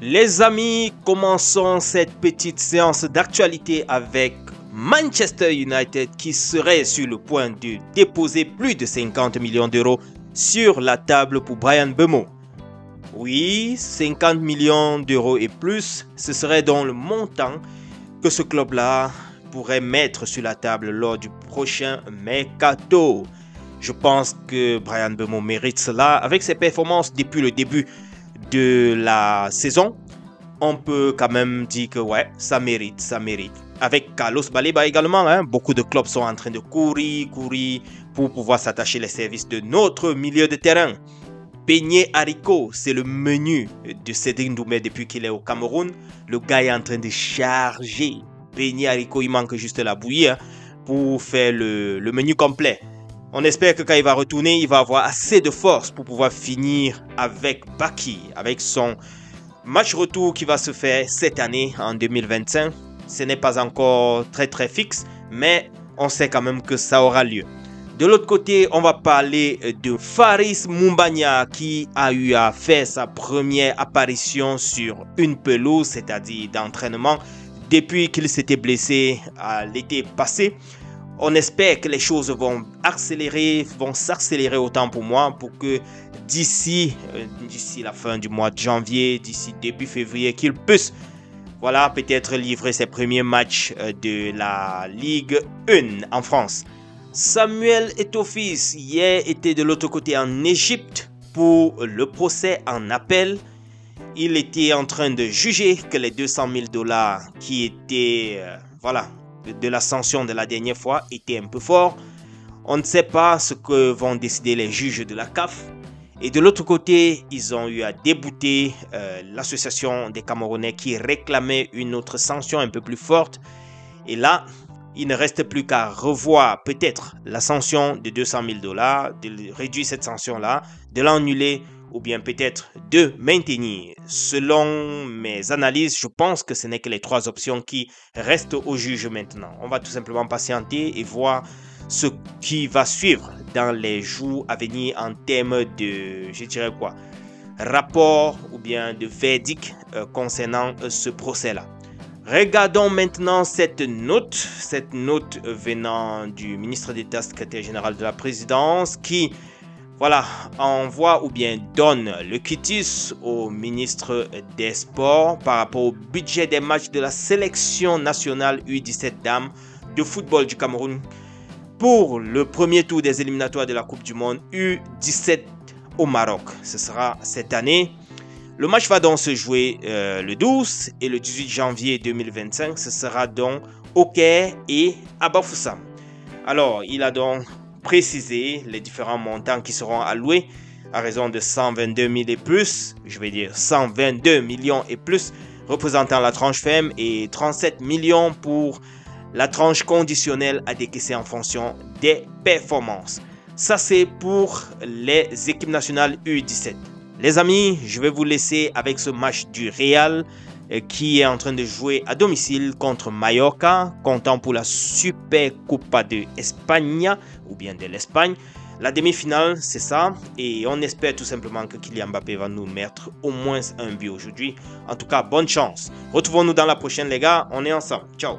Les amis, commençons cette petite séance d'actualité avec Manchester United qui serait sur le point de déposer plus de 50 millions d'euros sur la table pour Bryan Mbeumo. Oui, 50 millions d'euros et plus, ce serait donc le montant que ce club-là pourrait mettre sur la table lors du prochain mercato. Je pense que Bryan Mbeumo mérite cela avec ses performances depuis le début de la saison. On peut quand même dire que ouais, ça mérite. Avec Carlos Baleba également, beaucoup de clubs sont en train de courir pour pouvoir s'attacher les services de notre milieu de terrain. Beignet haricot, c'est le menu de Cédric Doumbé depuis qu'il est au Cameroun. Le gars est en train de charger. Beignet haricot, il manque juste la bouillie pour faire le menu complet. On espère que quand il va retourner, il va avoir assez de force pour pouvoir finir avec Baki, avec son match retour qui va se faire cette année en 2025. Ce n'est pas encore très fixe, mais on sait quand même que ça aura lieu. De l'autre côté, on va parler de Faris Moumbagna qui a eu à faire sa première apparition sur une pelouse, c'est-à-dire d'entraînement, depuis qu'il s'était blessé à l'été passé. On espère que les choses vont s'accélérer autant pour moi pour que d'ici la fin du mois de janvier, d'ici début février, qu'il puisse peut-être livrer ses premiers matchs de la Ligue 1 en France. Samuel Eto'o-Fils hier était de l'autre côté en Égypte pour le procès en appel. Il était en train de juger que les 200 000 $ qui étaient de la sanction de la dernière fois étaient un peu forts. On ne sait pas ce que vont décider les juges de la CAF. Et de l'autre côté, ils ont eu à débouter l'association des Camerounais qui réclamait une autre sanction un peu plus forte. Et là, il ne reste plus qu'à revoir peut-être la sanction de 200 000 $, de réduire cette sanction-là, de l'annuler ou bien peut-être de maintenir. Selon mes analyses, je pense que ce n'est que les trois options qui restent au juge maintenant. On va tout simplement patienter et voir ce qui va suivre dans les jours à venir en termes de, rapport ou bien de verdict concernant ce procès-là. Regardons maintenant cette note venant du ministre d'État, secrétaire général de la présidence, qui envoie ou bien donne le quitus au ministre des Sports par rapport au budget des matchs de la sélection nationale U17 dames de football du Cameroun pour le premier tour des éliminatoires de la Coupe du Monde U17 au Maroc. Ce sera cette année. Le match va donc se jouer le 12 et le 18 janvier 2025. Ce sera donc au Caire et à Bafoussam. Alors, il a donc précisé les différents montants qui seront alloués à raison de 122 000 et plus, 122 millions et plus, représentant la tranche ferme et 37 millions pour la tranche conditionnelle à décaisser en fonction des performances. Ça, c'est pour les équipes nationales U17. Les amis, je vais vous laisser avec ce match du Real qui est en train de jouer à domicile contre Mallorca, comptant pour la Super Copa de España ou bien de l'Espagne. La demi-finale, c'est ça. Et on espère tout simplement que Kylian Mbappé va nous mettre au moins un but aujourd'hui. En tout cas, bonne chance. Retrouvons-nous dans la prochaine, les gars. On est ensemble. Ciao.